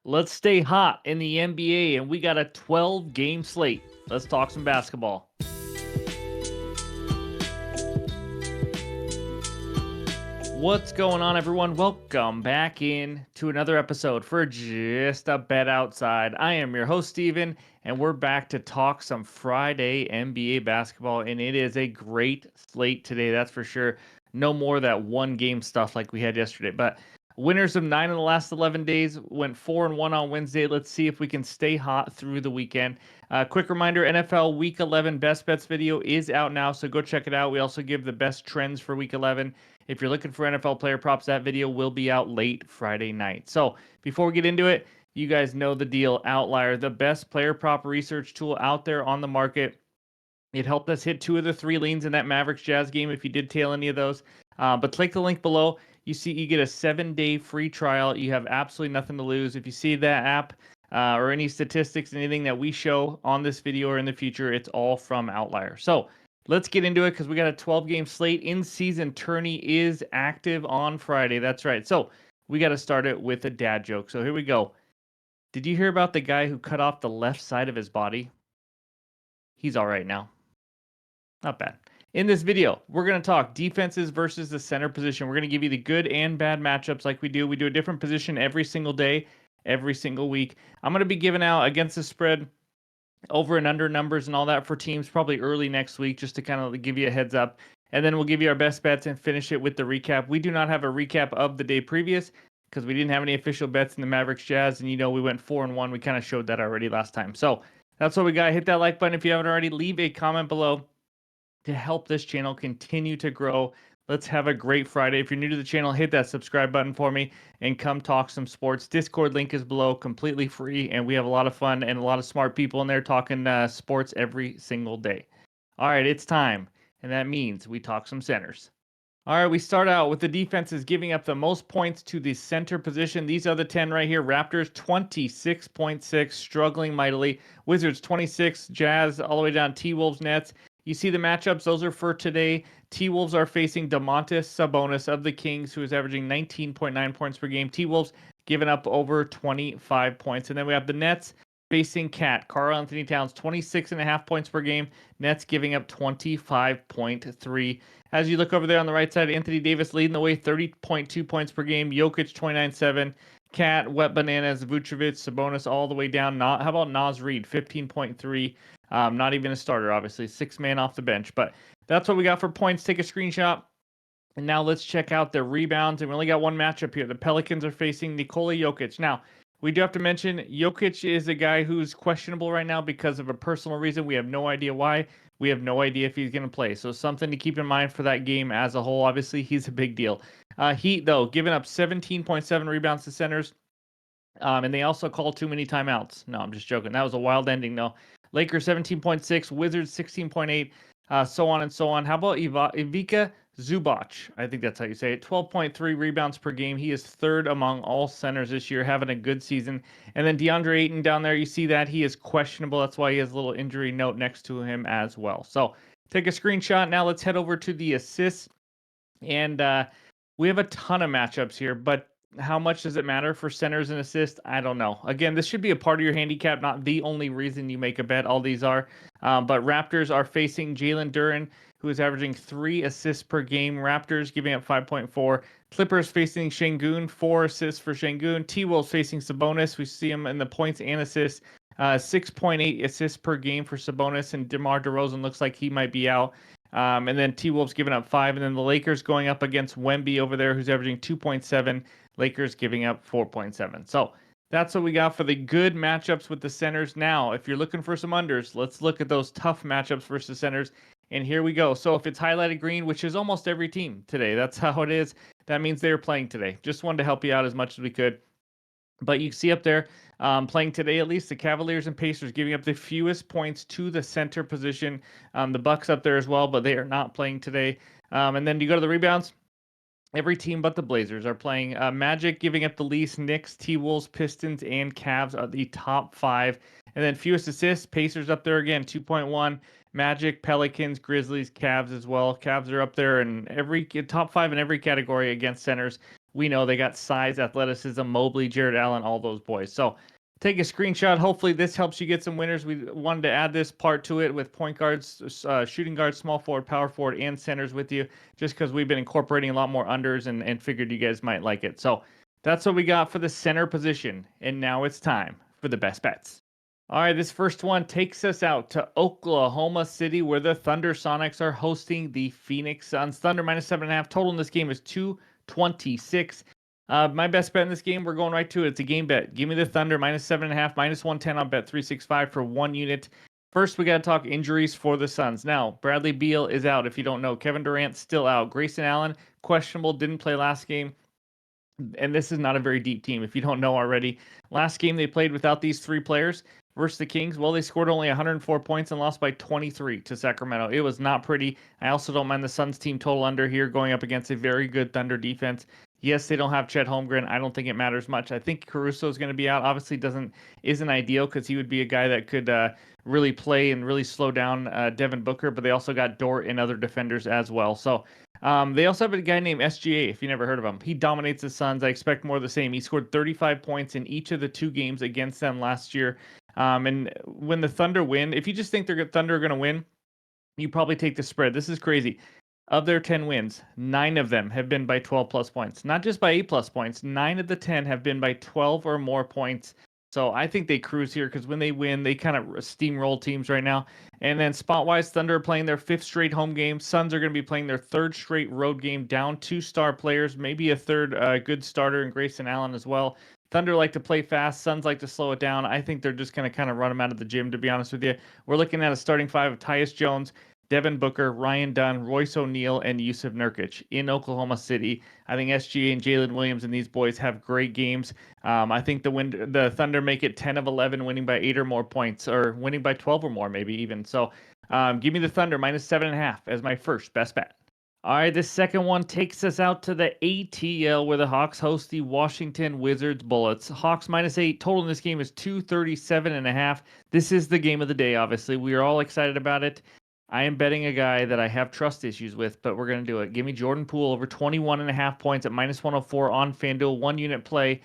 Let's stay hot in the NBA, and we got a 12-game slate. Let's talk some basketball. What's going on, everyone? Welcome back in to another episode for Just a Bet Outside. I am your host, Steven, and we're back to talk some Friday NBA basketball, and it is a great slate today, that's for sure. No more of that one-game stuff like we had yesterday, but winners of 9 of the last 11 days went 4-1 on Wednesday. Let's see if we can stay hot through the weekend. Quick reminder, NFL Week 11 Best Bets video is out now, so go check it out. We also give the best trends for Week 11. If you're looking for NFL player props, that video will be out late Friday night. So before we get into it, you guys know the deal. OUTLIER, the best player prop research tool out there on the market. It helped us hit 2 of the 3 leans in that Mavericks Jazz game if you did tail any of those. But click the link below. You see you get a 7-day free trial. You have absolutely nothing to lose. If you see that app or any statistics, anything that we show on this video or in the future, it's all from OUTLIER. So let's get into it because we got a 12-game slate. In-season tourney is active on Friday. That's right. So we got to start it with a dad joke. So here we go. Did you hear about the guy who cut off the left side of his body? He's all right now. Not bad. In this video, we're going to talk defenses versus the center position. We're going to give you the good and bad matchups like we do. We do a different position every single day, every single week. I'm going to be giving out against the spread over and under numbers and all that for teams probably early next week just to kind of give you a heads up. And then we'll give you our best bets and finish it with the recap. We do not have a recap of the day previous because we didn't have any official bets in the Mavericks Jazz. And, we went 4-1. We kind of showed that already last time. So that's what we got. Hit that like button if you haven't already. Leave a comment below to help this channel continue to grow. Let's have a great Friday. If you're new to the channel, hit that subscribe button for me and come talk some sports. Discord link is below, completely free, and we have a lot of fun and a lot of smart people in there talking sports every single day. All right, it's time, and that means we talk some centers. All right, we start out with the defenses giving up the most points to the center position. These are the 10 right here. Raptors 26.6, struggling mightily. Wizards 26, Jazz all the way down. T-Wolves, Nets. You see the matchups, those are for today. T-Wolves are facing Domantas Sabonis of the Kings, who is averaging 19.9 points per game. T-Wolves giving up over 25 points. And then we have the Nets facing Karl Anthony Towns, 26.5 points per game. Nets giving up 25.3. As you look over there on the right side, Anthony Davis leading the way, 30.2 points per game. Jokic, 29.7. Cat, Wet Bananas, Vucevic, Sabonis all the way down. How about Naz Reid, 15.3. Not even a starter, obviously. 6-man off the bench. But that's what we got for points. Take a screenshot. And now let's check out the rebounds. And we only got one matchup here. The Pelicans are facing Nikola Jokic. Now, we do have to mention Jokic is a guy who's questionable right now because of a personal reason. We have no idea why. We have no idea if he's going to play. So something to keep in mind for that game as a whole. Obviously, he's a big deal. Heat, though, giving up 17.7 rebounds to centers. And they also called too many timeouts. No, I'm just joking. That was a wild ending, though. Lakers 17.6, Wizards 16.8, so on and so on. How about Ivica Zubac? I think that's how you say it. 12.3 rebounds per game. He is third among all centers this year, having a good season. And then DeAndre Ayton down there, you see that he is questionable. That's why he has a little injury note next to him as well. So take a screenshot. Now let's head over to the assists. And we have a ton of matchups here, but how much does it matter for centers and assists? I don't know. Again, this should be a part of your handicap, not the only reason you make a bet. All these are. But Raptors are facing Jalen Duren, who is averaging 3 assists per game. Raptors giving up 5.4. Clippers facing Şengün, 4 assists for Şengün. T-Wolves facing Sabonis. We see him in the points and assists. 6.8 assists per game for Sabonis, and DeMar DeRozan looks like he might be out. And then T-Wolves giving up 5. And then the Lakers going up against Wemby over there, who's averaging 2.7. Lakers giving up 4.7. So that's what we got for the good matchups with the centers. Now, if you're looking for some unders, let's look at those tough matchups versus centers. And here we go. So if it's highlighted green, which is almost every team today, that's how it is. That means they're playing today. Just wanted to help you out as much as we could. But you can see up there, playing today at least, the Cavaliers and Pacers giving up the fewest points to the center position. The Bucks up there as well, but they are not playing today. And then you go to the rebounds. Every team but the Blazers are playing. Magic giving up the least. Knicks, T-Wolves, Pistons, and Cavs are the top 5. And then fewest assists, Pacers up there again, 2.1. Magic, Pelicans, Grizzlies, Cavs as well. Cavs are up there in every top 5 in every category against centers. We know they got size, athleticism, Mobley, Jared Allen, all those boys. So take a screenshot. Hopefully this helps you get some winners. We wanted to add this part to it with point guards, shooting guards, small forward, power forward, and centers with you, just because we've been incorporating a lot more unders and figured you guys might like it. So that's what we got for the center position. And now it's time for the best bets. All right, this first one takes us out to Oklahoma City, where the Thunder Sonics are hosting the Phoenix Suns. Thunder minus 7.5. Total in this game is 226. My best bet in this game, we're going right to it. It's a game bet. Give me the Thunder minus 7.5, minus 110 on bet 365 for 1 unit. First, we got to talk injuries for the Suns. Now, Bradley Beal is out. If you don't know, Kevin Durant still out. Grayson Allen questionable, didn't play last game. And this is not a very deep team if you don't know already. Last game they played without these 3 players versus the Kings. Well, they scored only 104 points and lost by 23 to Sacramento. It was not pretty. I also don't mind the Suns team total under here going up against a very good Thunder defense. Yes, they don't have Chet Holmgren. I don't think it matters much. I think Caruso is going to be out. Obviously, isn't ideal because he would be a guy that could really play and really slow down Devin Booker. But they also got Dort and other defenders as well. So they also have a guy named SGA, if you never heard of him. He dominates the Suns. I expect more of the same. He scored 35 points in each of the 2 games against them last year. And when the Thunder win, if you just think Thunder are going to win, you probably take the spread. This is crazy. Of their 10 wins, 9 of them have been by 12 plus points. Not just by 8 plus points. 9 of the 10 have been by 12 or more points. So I think they cruise here because when they win, they kind of steamroll teams right now. And then spot-wise, Thunder are playing their 5th straight home game. Suns are going to be playing their 3rd straight road game, down 2 star players, maybe a third good starter in Grayson Allen as well. Thunder like to play fast. Suns like to slow it down. I think they're just going to kind of run them out of the gym, to be honest with you. We're looking at a starting 5 of Tyus Jones, Devin Booker, Ryan Dunn, Royce O'Neal, and Yusuf Nurkic in Oklahoma City. I think SGA and Jalen Williams and these boys have great games. I think the Thunder make it 10 of 11, winning by 8 or more points, or winning by 12 or more, maybe even. So give me the Thunder minus 7.5 as my first best bet. All right, this second one takes us out to the ATL where the Hawks host the Washington Wizards Bullets. Hawks minus 8. Total in this game is 237.5. This is the game of the day, obviously. We are all excited about it. I am betting a guy that I have trust issues with, but we're going to do it. Give me Jordan Poole over 21.5 points at minus 104 on FanDuel, 1 unit play.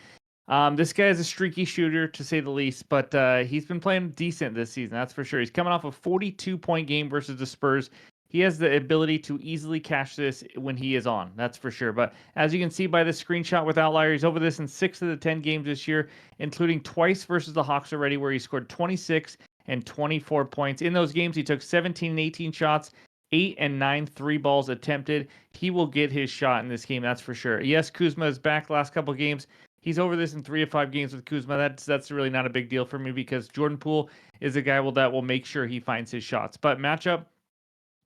This guy is a streaky shooter, to say the least, but he's been playing decent this season, that's for sure. He's coming off a 42-point game versus the Spurs. He has the ability to easily cash this when he is on, that's for sure. But as you can see by this screenshot with OUTLIER, he's over this in 6 of the 10 games this year, including twice versus the Hawks already, where he scored 26 and 24 points. In those games, he took 17 and 18 shots, 8 and 9 3 balls attempted. He will get his shot in this game, that's for sure. Yes, Kuzma is back last couple games. He's over this in 3 of 5 games with Kuzma. That's really not a big deal for me because Jordan Poole is a guy that will make sure he finds his shots. But matchup,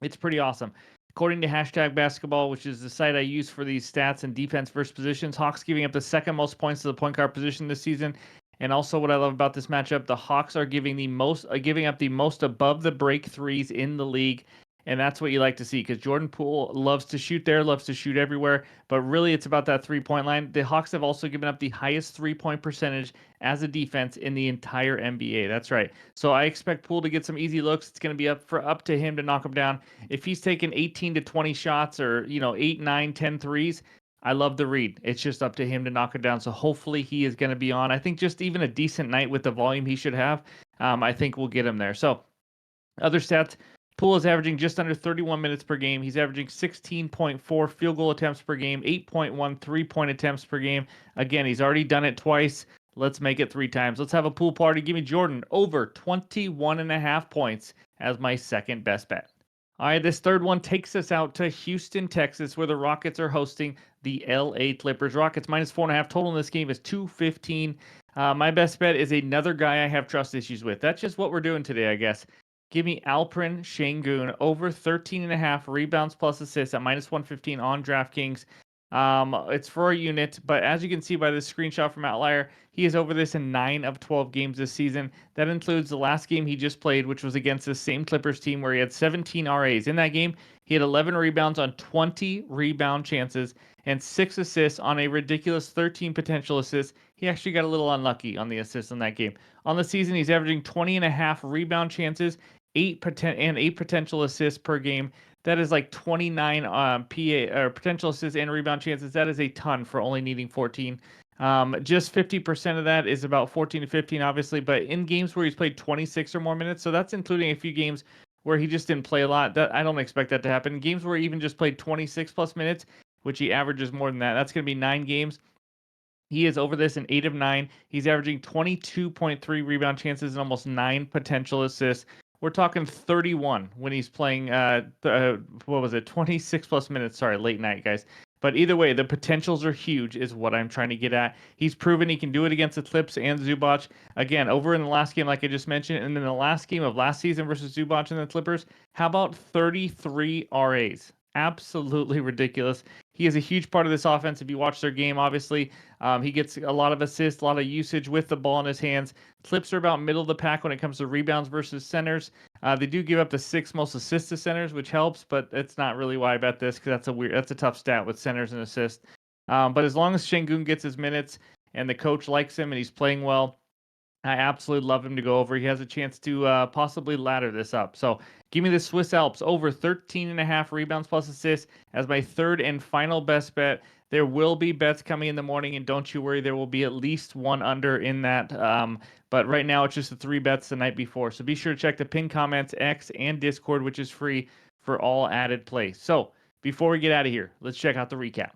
it's pretty awesome. According to Hashtag Basketball, which is the site I use for these stats and defense versus positions, Hawks giving up the 2nd most points to the point guard position this season. And also, what I love about this matchup, the Hawks are giving up the most above the break threes in the league, and that's what you like to see because Jordan Poole loves to shoot there, loves to shoot everywhere, but really it's about that 3-point line. The Hawks have also given up the highest 3-point percentage as a defense in the entire NBA. That's right. So I expect Poole to get some easy looks. It's going to be up to him to knock him down. If he's taking 18 to 20 shots or 8, 9, 10 threes, I love the read. It's just up to him to knock it down. So hopefully he is going to be on. I think just even a decent night with the volume he should have, I think we'll get him there. So other stats, Poole is averaging just under 31 minutes per game. He's averaging 16.4 field goal attempts per game, 8.1 3-point attempts per game. Again, he's already done it twice. Let's make it 3 times. Let's have a pool party. Give me Jordan over 21.5 points as my second best bet. All right, this third one takes us out to Houston, Texas, where the Rockets are hosting the LA Clippers. Rockets minus 4.5. Total in this game is 215. My best bet is another guy I have trust issues with. That's just what we're doing today, I guess. Give me Alperen Şengün over 13.5 rebounds plus assists at minus 115 on DraftKings. It's for a unit, but as you can see by this screenshot from OUTLIER, he is over this in 9 of 12 games this season. That includes the last game he just played, which was against the same Clippers team where he had 17 RAs. In that game, he had 11 rebounds on 20 rebound chances and 6 assists on a ridiculous 13 potential assists. He actually got a little unlucky on the assists in that game. On the season, he's averaging 20.5 rebound chances, 8 potential assists per game. That is like 29 PA or potential assists and rebound chances. That is a ton for only needing 14. Just 50% of that is about 14 to 15, obviously, but in games where he's played 26 or more minutes, so that's including a few games where he just didn't play a lot. That I don't expect that to happen. In games where he even just played 26 plus minutes, which he averages more than that, that's going to be 9 games. He is over this in 8 of 9. He's averaging 22.3 rebound chances and almost 9 potential assists. We're talking 31 when he's playing, what was it, 26 plus minutes. Sorry, late night, guys. But either way, the potentials are huge, is what I'm trying to get at. He's proven he can do it against the Clips and Zubac. Again, over in the last game, like I just mentioned, and then the last game of last season versus Zubac and the Clippers, how about 33 RAs? Absolutely ridiculous. He is a huge part of this offense. If you watch their game, obviously, he gets a lot of assists, a lot of usage with the ball in his hands. Clips are about middle of the pack when it comes to rebounds versus centers. They do give up the 6th most assists to centers, which helps, but it's not really why I bet this because that's a tough stat with centers and assists. But as long as Şengün gets his minutes and the coach likes him and he's playing well, I absolutely love him to go over. He has a chance to possibly ladder this up. So give me the Swiss Alps over 13.5 rebounds plus assists as my third and final best bet. There will be bets coming in the morning, and don't you worry, there will be at least one under in that. But right now, it's just the 3 bets the night before. So be sure to check the pinned comments, X, and Discord, which is free for all added plays. So before we get out of here, let's check out the recap.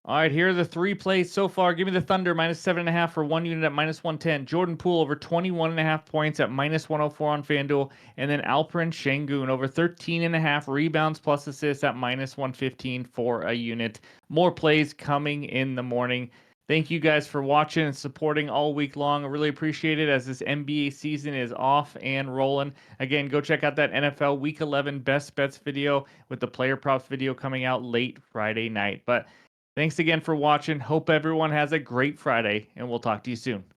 All right, here are the 3 plays so far. Give me the Thunder -7.5 for 1 unit at -110. Jordan Poole over 21.5 points at -104 on FanDuel. And then Alperen Şengün over 13.5 rebounds plus assists at -115 for a unit. More plays coming in the morning. Thank you guys for watching and supporting all week long. I really appreciate it as this NBA season is off and rolling. Again, go check out that NFL Week 11 Best Bets video with the player props video coming out late Friday night. But thanks again for watching. Hope everyone has a great Friday, and we'll talk to you soon.